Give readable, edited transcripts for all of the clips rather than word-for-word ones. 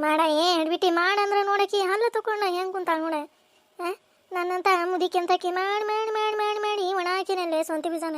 ಮಾಡ ಹೇಳ್ಬಿಟ್ಟು ಮಾಡಂದ್ರೆ ನೋಡಕಿ ಹಲ್ಲು ತಗೊಂಡ ಹೆಂಗೆ ಕುಂತಾಳ ನೋಡ. ನನ್ನಂತ ಮುದಿಕೆ ಅಂತಕಿ ಮಾಡಿ ಮಾಡಿ ಮಾಡಿ ಮಾಡಿ ಮಾಡಿ ಒಣ ಹಾಕಿನಲ್ಲೇ ಸೊಂತಿ ಬೀಜನ.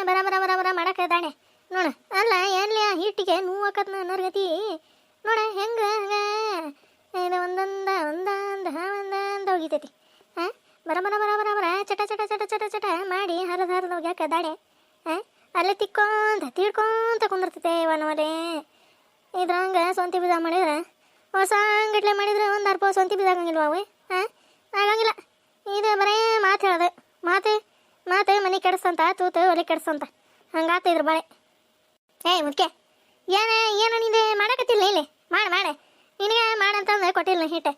ಬರ ಬರ ಬರ ಬರ ಮಾಡಕ್ಕೆ ದಾಣೆ ನೋಡ. ಅಲ್ಲ ಎಲ್ಲಿ ಆ ಹಿಟ್ಟಿಗೆ ನೋವು ಹಾಕತ್ ನರ್ಗತಿ ನೋಡ ಹೆಂಗೆ ಹಂಗೆ ಇದು ಒಂದೊಂದ ಒಂದಂದ ಒಂದಂದ ಹೋಗಿತೈತಿ. ಬರ ಬರ ಬರ ಬರ ಬರ ಚಟ ಚಟ ಚಟ ಚಟ ಚಟ ಮಾಡಿ ಹರಿದು ಹರಿದು ಹೋಗ್ಯಾಕ ದಾಡೆ. ಅಲ್ಲೇ ತಿಕ್ಕೊಂತ ತಿಳ್ಕೊಂತ ಕುಂದಿರ್ತೈತೆ ಒಲೆ. ಇದ್ರಂಗೆ ಸೊಂತಿ ಬೀಜ ಮಾಡಿದ್ರೆ ಹೊಸ ಅಂಗಟ್ಲೆ ಮಾಡಿದ್ರೆ ಒಂದು ಅರ್ಪ ಸೊಂತಿ ಬೀಜ ಆಗಂಗಿಲ್ವ ಅವು? ಆಗಂಗಿಲ್ಲ. ಇದು ಬರೇ ಮಾತು ಹೇಳೋದು. ಮಾತು ಮಾತು ಮನೆ ಕೆಡಿಸ್ತಂತ, ತೂತು ಒಲೆ ಕೆಡಿಸ್ತಂತ, ಹಂಗಾತ ಇದ್ರ ಬಾಳೆ. ಮುದ್ಕೆ ಏನು ನಿಂದೆ ಮಾಡಕತ್ತಿಲ್ಲ ಇಲ್ಲಿ ಮಾಡಿ ಮಾಡಿ ನಿನಗೆ ಮಾಡಂತಂದ್ರೆ ಕೊಟ್ಟಿಲ್ಲ ಹಿಟ್ಟು.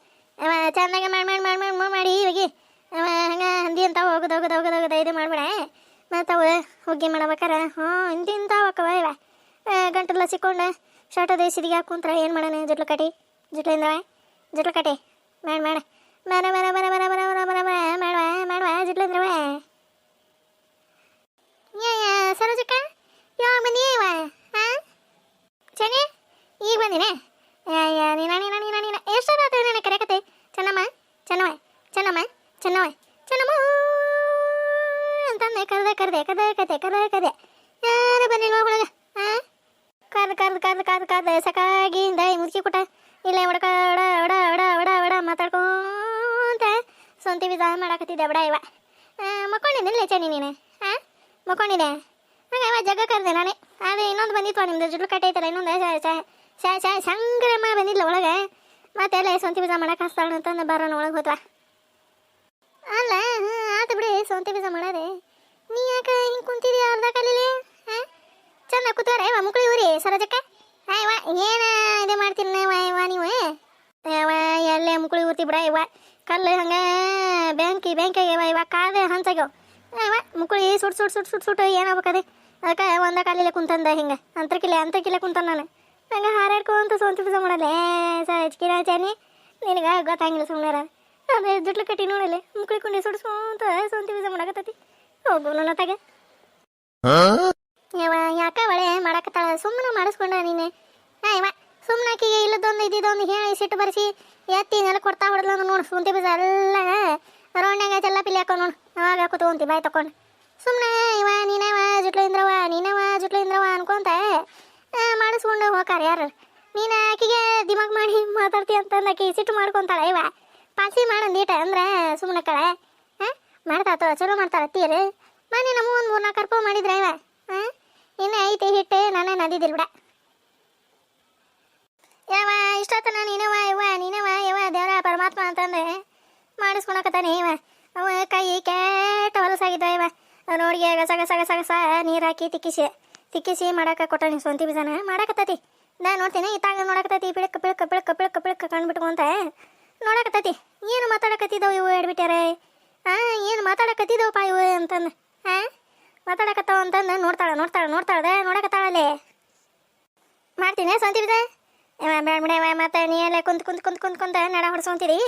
ಚೆಂದಾಗೆ ಮಾಡಿ ಮಾಡಿ ಮಾಡಿ ಮಾಡಿ ಮಾಡಿ ಹೋಗಿ ಹಂಗೆ ಹಂದಿ ಅಂತ ಹೋಗೋದು ಹೋಗೋದು ಹೋಗೋದು ಹೋಗೋದು ಇದು ಮಾಡ್ಬೇಡ. ಮತ್ತು ಅವು ಹುಗ್ಗಿ ಮಾಡ್ಬೇಕಾರೆ ಇಂತಿಂತ ಹೋಕ್ಕವ ಇವ ಗಂಟೆಲ್ಲ ಸಿಕ್ಕೊಂಡು ಶರ್ಟ್ ಅದೇ ಸಿದಿಗೆ ಹಾಕುಂತ್ರ ಏನು ಮಾಡೋಣ? ಜುಟ್ಲು ಕಟ್ಟಿ ಜುಟ್ಲಿಂದವ ಜುಟ್ಲು ಕಟ್ಟಿ ಮಾಡಿ ಮಾಡ ಬರ ಬರ ಬರ ಬರ ಬರ ಬರ ಬರ ಬರ ಮಾಡುವ ಮಾಡುವ ಜುಟ್ಲಿಂದ್ರವ. ಸರೋಜಕ್ಕ ಯಾವಾಗ ಬಂದೀವ? ಚೆನ್ನಿ ಈಗ ಬಂದಿನೇ? ನೀನ ನೀನ ನೀನ ನೀನ ಎಷ್ಟೊತ್ತಾತ ನನಗೆ ಕರೆಕತ್ತೆ? ಚೆನ್ನಮ್ಮ ಚೆನ್ನವ ಚೆನ್ನಮ್ಮ ಚೆನ್ನವ ಚೆನ್ನಮ್ಮ ಅಂತಂದೆ ಕರೆದೆ ಕರೆದೆ ಕರೆದೆ ಕತೆ ಕರೆದೆ ಕತೆ ಯಾರು ಬಂದಿಲ್ವ ಒಳಗೆ? ಕರ್ದು ಕರ್ದು ಕರ್ದು ಕರ್ದು ಕರ್ದು ಸಾಕಾಗಿಂದ ಮುದುಕಿ ಕೊಟ್ಟ ಇಲ್ಲೇ ಒಡಕ ಒಡ ಒಡ ಒಡ ಒಡ ಒಡ ಮಾತಾಡ್ಕೊಂತ ಸೊಂತಿ ಬೀಜ ಮಾಡಾಕತ್ತಿದ್ದೆ ಬಡ ಇವ. ಮಕ್ಕೊಂಡಿದ್ದಿಲ್ಲ ಚೆನ್ನಿ ನೀನು? ಮಕ್ಕೊಂಡಿದ್ದೆ ಹಂಗೆ ಇವ ಜಗ್ಗ ಕರೆದೆ ನಾನೇ. ಅದು ಇನ್ನೊಂದು ಬಂದಿತ್ತು ನಿಮ್ದು ಜುಡ್ಲು ಕಟ್ಟೆ ಐತಲ್ಲ, ಇನ್ನೊಂದು ಸಂಗ್ರಮ ಬಂದಿಲ್ಲ ಒಳಗೆ. ಮತ್ತೆಲ್ಲ ಸೊಂತಿ ಬೀಜ ಮಾಡಕ್ಕೆ ಹಸ್ತಾಳ ಅಂತಂದು ಬರೋಣ ಒಳಗೆ ಹೋದ್ವಾ. ಅಲ್ಲ ಆತು ಬಿಡಿ ಸೊಂತಿ ಬೀಜ ಮಾಡೋದೆ. ನೀ ಯಾಕೆ ಹಿಂಗೆ ಕುಂತಿದ್ದೀಯ ಅರ್ಧ ಕಾಲಿಲಿ? ಚಂದ ಕೂತವ್ರೆ ಇವ ಮುಕ್ಳು ಇವ್ರಿ ಸರೋಜಕ್ಕ. ಇವ ಏನು ಇದು ಮಾಡ್ತೀನಿ ಇವ ನೀವು ಎಲ್ಲೇ ಮುಕ್ಳು ಇರ್ತಿ ಬಿಡ. ಇವ ಕಲ್ಲು ಹಂಗೆ ಬ್ಯಾಂಕಿಗೆ ಇವ ಕಾದೆ ಹಂಚಾಗ್ಯವ. ಇವ ಮುಕ್ಳಿ ಸುಟ್ಟು ಸುಟ್ಟು ಸುಟ್ಟು ಸುಟ್ಟು ಸುಟ್ಟು ಏನಾಗ್ಬೇಕದೆ? ಅದಕ್ಕೆ ಒಂದ ಕಾಲಿಲೆ ಕುಂತಂದ ಹಿಂಗೆ ಅಂತರ್ಕಿಲೆ ಕುಂತಾನ ನಾನು. ಹಂಗೆ ಹಾರಾಡ್ಕೊಂತ ಸೊಂತಿ ಬೀಜ ಮಾಡಲ್ಲೇ ಸಚ್ಕಿನ ಚಾನಿ ನಿನಗೆ ಗೊತ್ತಾಗಿಲ್ಲ ಸುಮ್ಮನೆ. ಅದೇ ಜುಟ್ಲು ಕಟ್ಟಿ ನೋಡಲೆ ಮುಕ್ಳಿ ಕುಂಡಿ ಸುಡ್ಸ್ಕೊಂತ ಸೊಂತಿ ಬೀಜ ಮಾಡಕತ್ತತಿ. ಹೋಗು ನನ್ನ ತಗೆ ಇವ ಯಾಕ ಒಳ್ಳೆ ಮಾಡಕತ್ತಾಳ ಸುಮ್ಮನೆ ಮಾಡಿಸ್ಕೊಂಡ ನೀನೆ. ಇವ ಸುಮ್ಮನೆ ಆಕಿಗೆ ಇಲ್ಲದೊಂದು ಇದ್ದಿದ್ದೊಂದು ಹೇಳಿ ಸಿಟ್ಟು ಬರೆಸಿ ಎತ್ತಿ ನೆಲ ಕೊಡ್ತಾ ಹೊಡೆದ್ಲ ನೋಡು. ಸೊಂತಿ ಬೀಜ ಎಲ್ಲ ರೌಂಡ್ನಾಗ ಚೆಲ್ಲ ಪಿಲ್ಲಿ ಹಾಕೋ ನೋಡು. ಅವಾಗ ಕೂತ್ಕೊಂತಿ ಬಾಯಿ ತಕೊಂಡು ಸುಮ್ಮನೆ ಇವ ನೀನವ ಜುಟ್ಲು ಇಂದ್ರವ ಅನ್ಕೊಂತ ಮಾಡಿಸ್ಕೊಂಡು ಹೋಗಾರ ಯಾರು? ನೀನು ಆಕಿಗೆ ದಿಮಾಗ್ ಮಾಡಿ ಮಾತಾಡ್ತಿ ಅಂತಂದು ಆಕಿ ಸಿಟ್ಟು ಮಾಡ್ಕೊತಾಳೆ. ಇವ ಪಾಸಿ ಮಾಡಂದೀಟ ಅಂದ್ರೆ ಸುಮ್ಮನೆ ಕಳೆ ಮಾಡ್ತಾತ ಚಲೋ ಮಾಡ್ತಾರ ತೀರು. ಮನೆ ನಮ್ಮ ಒಂದು 3-4 ರೂಪಾಯಿ ಮಾಡಿದ್ರೆ ಇವ ಇನ್ನು ಐತಿ ಹಿಟ್ಟು ನಾನೇ ನದಿದಿಲ್ ಬಿಡ. ಯಾವ ಇಷ್ಟೊತ್ತನ ನೀನವ ದೇವರ ಪರಮಾತ್ಮ ಅಂತಂದು ಮಾಡಿಸ್ಕೊಳಕತ್ತಾನೆ. ಇವ ಅವ ಕೈ ಕೆಟ್ಟ ಹೊಲಸಾಗಿದ್ದ. ಇವ ನೋಡಿಗೆ ಗಸ ಗಸ ಗಸ ಗಸ ನೀರು ಹಾಕಿ ತಿಕ್ಕಿಸಿ ಮಾಡಕ್ಕೆ ಕೊಟ್ಟ ನೀವು ಸೊಂತಿ ಬೀಜನ ಮಾಡಕತ್ತತಿ. ನಾ ನೋಡ್ತೀನಿ ಇತ್ತಾಗ ನೋಡಕತ್ತತಿ ಪಿಳಕ್ ಪಿಳಕ್ ಪಿಳಕ್ ಪಿಳಕ್ ಪಿಳಕ್ ಕಂಡ್ಬಿಟ್ಕೊಂತ ನೋಡಕತ್ತತಿ. ಏನು ಮಾತಾಡಕತ್ತಿದ್ದವು ಇವು ಹೇಳ್ಬಿಟ್ಟಾರೆ? ಏನು ಮಾತಾಡಕತ್ತಿದ್ದವಪ್ಪ ಇವು ಅಂತಂದು ಮಾತಾಡಕತ್ತಾವ ಅಂತಂದು ನೋಡಕತ್ತಾಳಲ್ಲೇ ಮಾಡ್ತೀನಿ ಸೊಂತಿ ಬೀಜ. ಬೇಡ ಬಿಡ ಮತ್ತೆ ನೀ ಎಲ್ಲ ಕುಂತ ನಡ ಹೊಡ್ಸೊಂತೀರಿ.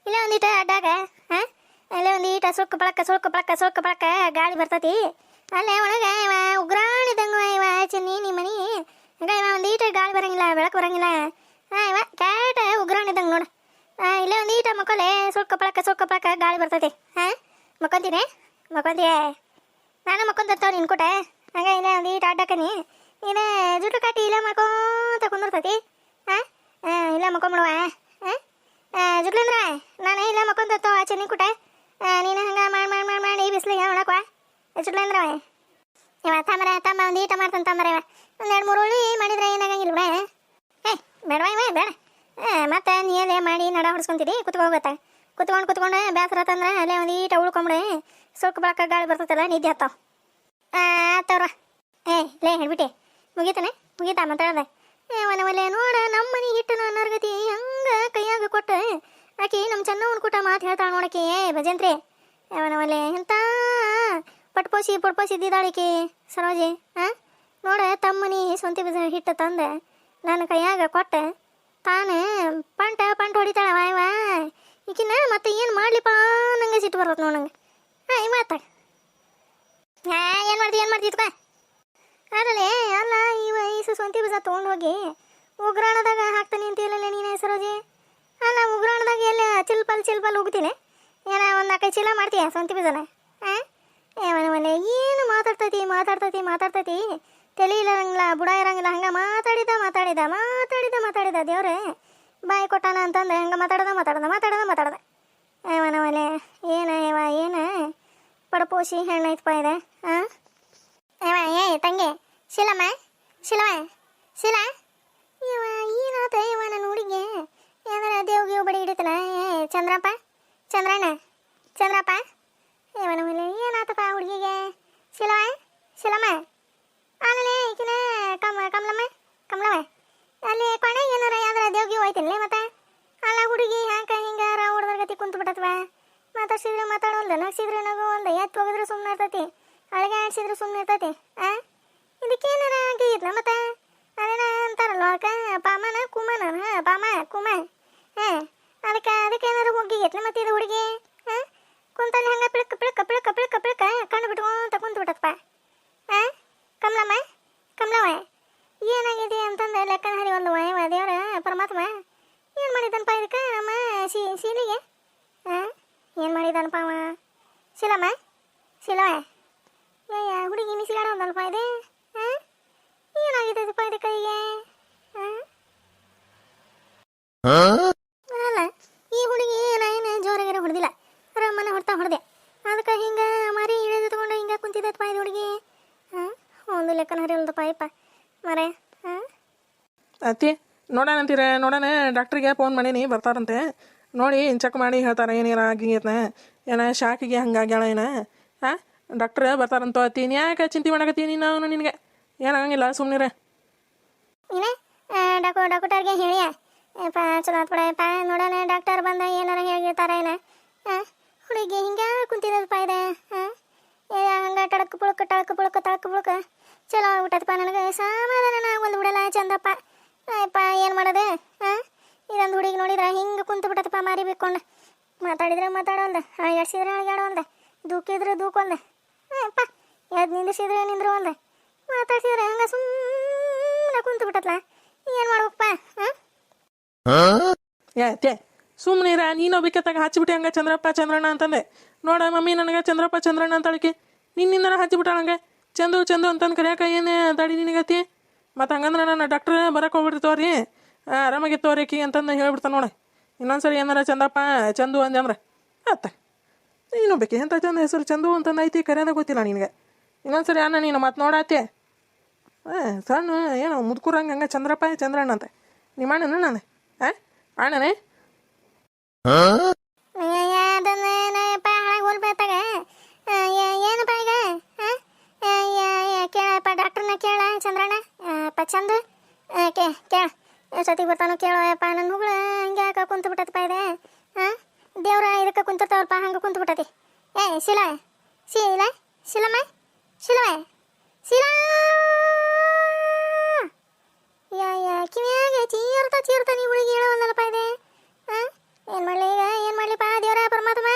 ಇಲ್ಲೇ ಒಂದೀಟ ಅಡ್ಡಾಗ ಅಲ್ಲೇ ಒಂದೀಟ ಸುಳ್ಕ ಬಳಕ ಗಾಳಿ ಬರ್ತತಿ. ಅಲ್ಲೇ ಒಳಗೆ ಇವ ಉಗ್ರಾಣಿದಂಗ ಇವ ಚೆನ್ನಿ ನಿಮ್ಮ ಮನೆ ಹಂಗ ಇವ ಒಂದೀಟ ಗಾಳಿ ಬರಂಗಿಲ್ಲ ಬೆಳಕು ಬರಂಗಿಲ್ಲ. ಇವ ಕ್ಯಾಟ ಉಗ್ರಾಣಿದಂಗ ನೋಡು. ಇಲ್ಲೇ ಒಂದೀಟ ಮಕ್ಕೊಲೆ ಸುಳ್ಕ ಬಳಕ ಗಾಳಿ ಬರ್ತತಿ. ಮಕ್ಕೊಂತೀಯ ನಾನು ಮಕ್ಕೊಂತವ ನಿನ್ ಕೊಟ್ಟೆ ಹಂಗೆ ಇಲ್ಲೇ ಒಂದೀಟ ಅಡ್ಡಾಕನಿ ಇಲ್ಲೇ ಜುಟ್ಟು ಕಟ್ಟಿ ಇಲ್ಲೇ ಮಾಡ್ಕೊಂತ ಕುಂದಿರ್ತತಿ. ಇಲ್ಲ ಮಕ್ಕೊಂಬಿಡುವ ಜುಟ್ಲಿಂದ್ರ ನಾನು ಇಲ್ಲ ಮಕ್ಕೊಂತವ ಚೆನ್ನಿ ಕೊಟ್ಟೆ. ನೀನು ಹಂಗೆ ಮಾಡಿ ಬಿಸಿಲಿಗೆ ಒಣಕವ ಜುಟ್ಲಿಂದ್ರ ಇವ ತಮ್ಮ ಒಂದೀಟ ಮಾಡ್ತಾನೆ ತಂಬರ. ಇವ 1-2-3 ಉಳ್ಳಿ ಮಾಡಿದ್ರೆ ಏನಾಗಂಗಿಲ್ಲ ಬಿಡ. ಬೇಡವಾ ಇವ ಬೇಡ. ಮತ್ತೆ ನೀ ಅಲ್ಲೇ ಮಾಡಿ ನಡ ಹೊಡ್ಸ್ಕೊಂತೀರಿ ಕುತ್ಕೋಗತ್ತ. ಕುತ್ಕೊಂಡು ಬೇಸರ ತಂದ್ರೆ ಅಲ್ಲೇ ಒಂದೀಟ ಉಳ್ಕೊಂಬಿಡೆ ಸುಳ್ಕ ಬಳಕ ಗಾಳಿ ಬರ್ತೈತಲ್ಲ ನಿದ್ದೆ ಹತ್ತಾವ. ಆತವ್ರ ಲೇ ಹೇಳ್ಬಿಟ್ಟೆ ಮುಗೀತಾ ಮಾತಾಡ್ದೆ. ಒಲೆ ನೋಡ ನಮ್ಮ ಮನೆ ಹಿಟ್ಟು ನರ್ಗತಿ ಹಂಗೆ ಕೈಯಾಗ ಕೊಟ್ಟು ಆಕಿ ನಮ್ಮ ಚೆನ್ನವನ್ ಕೂಟ ಮಾತು ಹೇಳ್ತಾಳೆ ನೋಡಕಿ. ಭಜಂತ್ರಿ ಒಲೆ ಎಂತ ಪಟ್ಪೋಸಿ ಇದ್ದಿದ್ದಾಳಿಕಿ ಸರೋಜಿ. ನೋಡ ತಮ್ಮನಿ ಸೊಂತಿ ಬೀಜ ಹಿಟ್ಟು ತಂದೆ ನನ್ನ ಕೈಯಾಗ ಕೊಟ್ಟೆ ತಾನು ಪಂಟ ಹೊಡಿತಾಳೆ ವಾಯವ ಈಕಿನ ಮತ್ತೆ ಏನು ಮಾಡ್ಲಿಪ್ಪ ನಂಗೆ ಸಿಟ್ಟು ಬರ್ತದೆ ನೋಡು ನಂಗೆ. ಇವತ್ತ ಏನು ಮಾಡ್ತೀವಿ ಅಲ್ಲೇ ಅಲ್ಲ ಈ ವಯಸ್ಸು ಸೊಂತಿ ಬೀಜ ತೊಗೊಂಡು ಹೋಗಿ ಉಗ್ರಾಣದಾಗ ಹಾಕ್ತಾನೆ ಅಂತೀಯಲ್ಲ ನೀನು ಸರೋಜಿ. ಅಲ್ಲ ಉಗ್ರಾಣದಾಗ ಎಲ್ಲ ಚಿಲ್ಪಲ್ ಹೋಗ್ತೀನಿ. ಏನ ಒಂದು 4 ಚೀಲ ಮಾಡ್ತೀಯ ಸ್ವಂತ ಬೀಜನ? ಮನೆ ಏನು ಮಾತಾಡ್ತೈತಿ ತಲೆ ಇರಂಗಿಲ್ಲ, ಬುಡ ಇರಂಗಿಲ್ಲ. ಹಂಗೆ ಮಾತಾಡಿದ ದೇವ್ರೆ ಬಾಯಿ ಕೊಟ್ಟಾನ ಅಂತಂದ್ರೆ ಹಂಗೆ ಮಾತಾಡದ ಮನೆ ಏನ ಪಡಪೋಸಿ ಹೆಣ್ಣೈತಪ್ಪ ಇದೆ. ಏ ತಂಗಿ ಶಿಲಮ್ಮ ಶಿಲಾ ಏನಾತ ನನ್ನ ಹುಡುಗಿ ಏನಾರ ದೇವ್ಗೆ ಬಡಿ ಹಿಡಿತಲ್ಲ. ಚಂದ್ರಪ್ಪ ಮನೆ ಏನಾತಪ್ಪ ಹುಡುಗಿಗೆ? ಶಿಲಮ್ಮ ಆಮೇಲೆ ಈಕಿನ ಕಮಲಮ್ಮ ಅಲ್ಲಿ ಕೊನೆ ಏನಾರ ಯಾವ್ದಾರ ದೇವ್ಗೆ ಹೋಯ್ತಿನ್ಲಿ ಮತ್ತೆ. ಅಲ್ಲ ಹುಡುಗಿ ಯಾಕೆ ಹಿಂಗಾರ ಹೊಡೆದ್ರ ಗತಿ ಕುಂತು ಬಿಟ್ಟತ್ವ. ಮಾತಾಡ್ಸಿದ್ರೆ ಮಾತಾಡೋಲ್ದ, ನಗ್ಸಿದ್ರೆ ನಗೋಲ್ದ, ಎತ್ತು ಹೋಗಿದ್ರೆ ಸುಮ್ಮನೆ ಇರ್ತೈತಿ, ಅಳಗೆ ಆಡ್ಸಿದ್ರೆ ಸುಮ್ಮನೆ ಇರ್ತೈತಿ. ಇದಕ್ಕೇನಾರ ಆಗಿದ್ಲ ಮತ್ತೆ? ಅದೇನ ಅಂತಾರಲ್ವ ಅದಕ್ಕೆ ಪಾಮನ ಕುಮ ಅದಕ್ಕೇನಾರು ಹೋಗಿಗೈತ್ಲ ಮತ್ತೆ ಇದು ಹುಡುಗಿ. ಕುಂತಲ್ಲಿ ಹಂಗೆ ಪಿಳಕ್ ಕಣ್ಣು ಬಿಟ್ಕೊಂತ ಕುಂತು ಬಿಟ್ಟತ್ಪ. ಕಮಲವ ಏನಾಗಿದೆ ಅಂತಂದ್ರೆ ಲೆಕ್ಕನ ಹರಿವಲ್ವ ದೇವರ ಪರಮಾತ್ಮ ಏನು ಮಾಡಿದನಪ್ಪ ಇದಕ್ಕೆ ನಮ್ಮ ಶೀಲಿಗೆ? ಏನು ಮಾಡಿದನಪ್ಪ ಅವ? ಶಿಲಮ್ಮ ಹುಡುಗಿ ಮಿಸಿಗಾಡೋದಲ್ಪ ಇದೆ. ಏನಾಗಿದ್ದಪ್ಪ ಇದು ಕೈಗೆ? ಅಲ್ಲ ಈ ಹುಡುಗಿ ಏನು ಜೋರಾಗಿರೋ ಹೊಡೆದಿಲ್ಲ, ರಮ್ಮನ ಹೊಡೆದೆ. ಅದಕ್ಕೆ ಹಿಂಗೆ ಮರಿ ಇಳಿದು ತಗೊಂಡು ಹಿಂಗೆ ಕುಂತಿದ್ದಪ್ಪ ಇದು ಹುಡುಗಿ. ಒಂದು ಲೆಕ್ಕನ ಹರಿವಲ್ದಪ್ಪ ಅಯ್ಯಪ್ಪ ಮರೆ. ಅತ್ತಿ ನೋಡೋಣ ಡಾಕ್ಟ್ರಿಗೆ ಫೋನ್ ಮಾಡೀನಿ, ಬರ್ತಾರಂತೆ. ನೋಡಿ ಚೆಕ್ ಮಾಡಿ ಹೇಳ್ತಾರೆ ಏನೇನು ಆಗಿತ್ನ, ಏನ ಶಾಕಿಗೆ ಹಂಗಾಗ್ಯಾಳ ಏನ. ಡಾಕ್ಟ್ರ್ ಬರ್ತಾರಂತ ಅತ್ತಿ. ಯಾಕೆ ಚಿಂತೆ ಮಾಡಕತ್ತೀನಿ ನಾನು? ನಿನಗೆ ಏನಾಗಂಗಿಲ್ಲ, ಸುಮ್ಮನಿರ. ನೀನೇ ಡಾಕ್ಟರ್ಗೆ ಹೇಳಿಯ ಚಲೋ ಆತ್ಬಿಡಪ್ಪ. ನೋಡೋಣ ಡಾಕ್ಟರ್ ಬಂದ ಏನಾರ ಹೇಳಿರ್ತಾರ ಏನ. ಹುಡುಗಿ ಹಿಂಗೆ ಕುಂತಿದ್ದಪ್ಪ ಇದೆ. ಹಂಗೆ ಟಳಕ್ ಪುಳಕ್ ಚಲೋ ಆಗ್ಬಿಟ್ಟದಪ್ಪ. ನನಗೆ ಸಮಾಧಾನ ಒಂದು ಬಿಡಲ್ಲ ಚಂದಪ್ಪ. ಅಯ್ಯಪ್ಪ ಏನು ಮಾಡೋದು? ಇದೊಂದು ಹುಡುಗಿ ನೋಡಿದ್ರೆ ಹಿಂಗೆ ಕುಂತು ಬಿಟ್ಟದಪ್ಪ, ಮಾರಿ ಬಿಕ್ಕೊಂಡು. ಮಾತಾಡಿದ್ರೆ ಮಾತಾಡೋಲ್ದ, ಅಳಿಗಾಡ್ಸಿದ್ರೆ ಅಳಿಗಾಡೋಲ್ದ, ದೂಕಿದ್ರೆ ದೂಕೊಲ್ದ. ಅಯ್ಯಪ್ಪ ಎದ್ದು ನಿಂದ್ರಿಸಿದ್ರೆ ನಿಂದ್ರವಲ್ದ, ಮಾತಾಡ್ಸಿದ್ರೆ ಹಂಗೆ ಸುಮ್ಮನೆ ಕುಂತು ಬಿಟ್ಟತ್ಲ. ಏನು ಮಾಡ್ಬೇಕಪ್ಪ? ಅತ್ತೆ ಸುಮ್ಮನಿರ. ನೀನು ಬೇಕತ್ತಾಗ ಹಚ್ಚಿಬಿಟ್ಟೆ ಹಂಗೆ ಚಂದ್ರಣ್ಣ ಅಂತಂದೆ. ನೋಡ ಮಮ್ಮಿ ನನಗೆ ಚಂದ್ರಣ್ಣ ಅಂತಳಕ್ಕೆ ನಿನ್ನಿಂದನ ಹಚ್ಚಿಬಿಟ್ಟ ಹಂಗೆ ಚಂದು ಅಂತಂದು ಕರೆಯಾಕ ಏನು ದಾಡಿ ನಿನಗತಿ? ಮತ್ತು ಹಂಗಂದ್ರೆ ನಾನು ಡಾಕ್ಟ್ರ್ ಬರಕ್ಕೆ ಹೋಗ್ಬಿಡ್ತವ್ರಿ, ಆರಾಮಾಗಿತ್ತವ್ರಿ ಆಕಿ ಅಂತಂದು ಹೇಳ್ಬಿಡ್ತಾನೆ ನೋಡಿ. ಇನ್ನೊಂದ್ಸರಿ ಏನಾರ ಚಂದು ಅಂದೆ ಅಂದ್ರೆ ಅತ್ತ ನೀನು ಬೇಕಿ ಎಂಥ ಚಂದ ಹೆಸರು ಚಂದು ಅಂತಂದು ಐತಿ, ಕರೆಯೋದ ಗೊತ್ತಿಲ್ಲ ನಿನಗೆ. ಇನ್ನೊಂದ್ಸರಿ ಅಣ್ಣ ನೀನು ಮತ್ತೆ ನೋಡಾತಿ ಸಣ್ಣ ಏನು ಮುದ್ಕೂರಂಗೆ ಹಂಗೆ ಚಂದ್ರಣ್ಣ ಅಂತ ನಿಮ್ಮ ಅಣ್ಣನ ನಾನು ಅಣ್ಣನೇ ಹೋಲ್ಬೇತಾಗ ಏನಪ್ಪ ಈಗ? ಕೇಳಪ್ಪ ಡಾಕ್ಟ್ರನ್ನ ಕೇಳ ಚಂದ್ರಣ್ಣ ಚಂದ ಕೇಳ ಎಷ್ಟೊತ್ತಿಗೆ ಬರ್ತಾನೋ ಕೇಳೋಯಪ್ಪ. ನನ್ನ ಮಗಳು ಹಂಗೆ ಯಾಕೆ ಕುಂತು ಬಿಟ್ಟದಪ್ಪ ಇದೆ. ದೇವ್ರ ಇದಕ್ಕೆ ಕುಂತಿರ್ತಾವಲ್ಪ ಹಂಗೆ ಕುಂತು ಬಿಟ್ಟತಿ. ಶಿಲಮ್ಮ ಕಿವಿಯಾಗ ಚೀರ್ತ ನೀ ಹುಡುಗಿ ಹೇಳೋಲ್ಲಪ್ಪ ಇದೆ. ಏನು ಮಾಡಲಿ ಈಗ? ಏನು ಮಾಡಲಿಪ್ಪ ದೇವ್ರ ಪರಮಾತ್ಮ?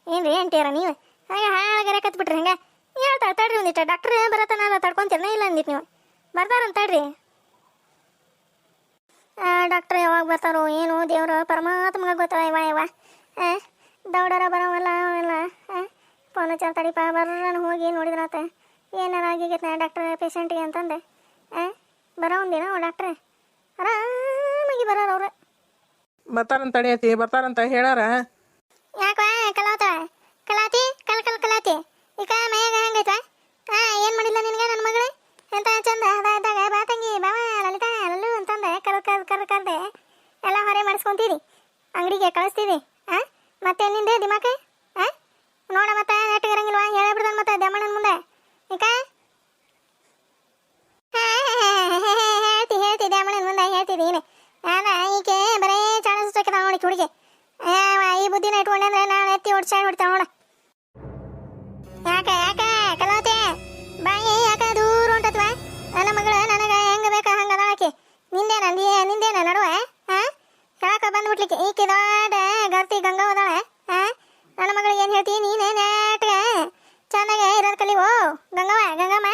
ಏನ್ರಿ ಅಂತೀರ ನೀವು? ಹಾಗೆ ಹಾಳಾಗಾರ ಕತ್ಬಿಟ್ರಿ ಹಂಗೆ ಹೇಳ್ತಾರೆ. ತಡ್ರಿ ಒಂದಿಟ್ಟು ಡಾಕ್ಟ್ರ್ ಬರತ್ತಾನ ತಡ್ಕೊಂತೀರನ ಇಲ್ಲ ಅಂದಿಟ್ಟು ನೀವು ಬರ್ತಾರಂತ ತಡ್ರಿ. ಡಾಕ್ಟ್ರ್ ಯಾವಾಗ ಬರ್ತಾರೋ ಏನು ದೇವ್ರು ಪರಮಾತ್ಮಗೆ ಗೊತ್ತವ. ಇವ ದೌಡರ ಬರೋವಲ್ಲ ಅವೆಲ್ಲ ಫೋನ್ ಹಚ್ಚಾರ ತಡಿಪ ಬರ್ರನ ಹೋಗಿ ನೋಡಿದ್ರಾತ ಏನಾರ ಆಗಿಗೈತೆ ಡಾಕ್ಟ್ರ್ ಪೇಷಂಟಿಗೆ ಅಂತಂದೆ. ಬರೋ ಒಂದಿನ ಡಾಕ್ಟ್ರ್ ಆರಾಮಾಗಿ ಬರೋರು ಅವ್ರು. ಬರ್ತಾರಂತ ತಡಿಯತಿ, ಬರ್ತಾರಂತ ಹೇಳಾರ. ಯಾಕೋ ಕಲಾತಿ ಈಗ ಮೈಯಾಗ ಹಂಗೈತ? ಏನು ಮಾಡಿಲ್ಲ ನಿನಗೆ ನನ್ನ ಮಗಳು? ಎಂತ ಚಂದ ಅದಾಗ ಬಾ ತಂಗಿ ಬಾವ ಲಲಿತಾ ಲಲ್ಲು ಅಂತಂದೆ ಕರ್ದೆ ಎಲ್ಲ ಹೊರೆ ಮಾಡಿಸ್ಕೊಂತೀರಿ, ಅಂಗಡಿಗೆ ಕಳಿಸ್ತೀವಿ. ಮತ್ತೆ ನಿಂದೆ ದಿಮಾಕ ನೋಡ ಮತ್ತೆ ನೆಟ್ಟಿಗಿರಂಗಿಲ್ವಾ? ಹೇಳಬಿಡ್ದಾನ ಮತ್ತೆ ದಮ್ಮಣ್ಣನ ಮುಂದೆ. ಈಗ ಹೇಳ್ತಿ ದಮ್ಮಣ್ಣನ ಮುಂದೆ ಹೇಳ್ತಿದ್ದೀನಿ. ಈಕೆ ಬರೇ ಚಾಣ ಸುತ್ತಕ್ಕೆ ನೋಡಿ ಹುಡುಗಿ. ಈ ಬುದ್ಧಿನ ಇಟ್ಕೊಂಡೆ ಅಂದ್ರೆ ನಾನು ಎತ್ತಿ ಹೊಡ್ತಾವ ನೋಡ. ಯಾಕೆ ಕಲಾತೆ ಬಾಯಿ ಯಾಕೆ ದೂರ ಹೊಂಟತ್ವ? ನನ್ನ ಮಗಳು ನನಗೆ ಹೆಂಗ ಬೇಕ ಹಂಗ ಅದಾಳಕಿ. ನಿಂದೇನ ನಡುವೆ ಯಾಕೆ ಬಂದ್ಬಿಟ್ಲಿಕ್ಕೆ ಈಕೆ ದೊಡ್ಡ ಗರ್ತಿ ಗಂಗಾ ಅದಾಳೆ. ನನ್ನ ಮಗಳಿಗೆ ಏನು ಹೇಳ್ತಿ? ನೀನೇ ನೆಟ್ಗೆ ಚೆನ್ನಾಗೆ ಇರೋದು ಕಲಿವೋ ಗಂಗಮ್ಮ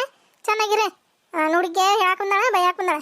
ಚೆನ್ನಾಗಿರಿ. ನುಡಿಗೆ ಹೇಳಕ್ ಬಂದಾಳ ಬೈಯಾಕ್ ಬಂದಾಳ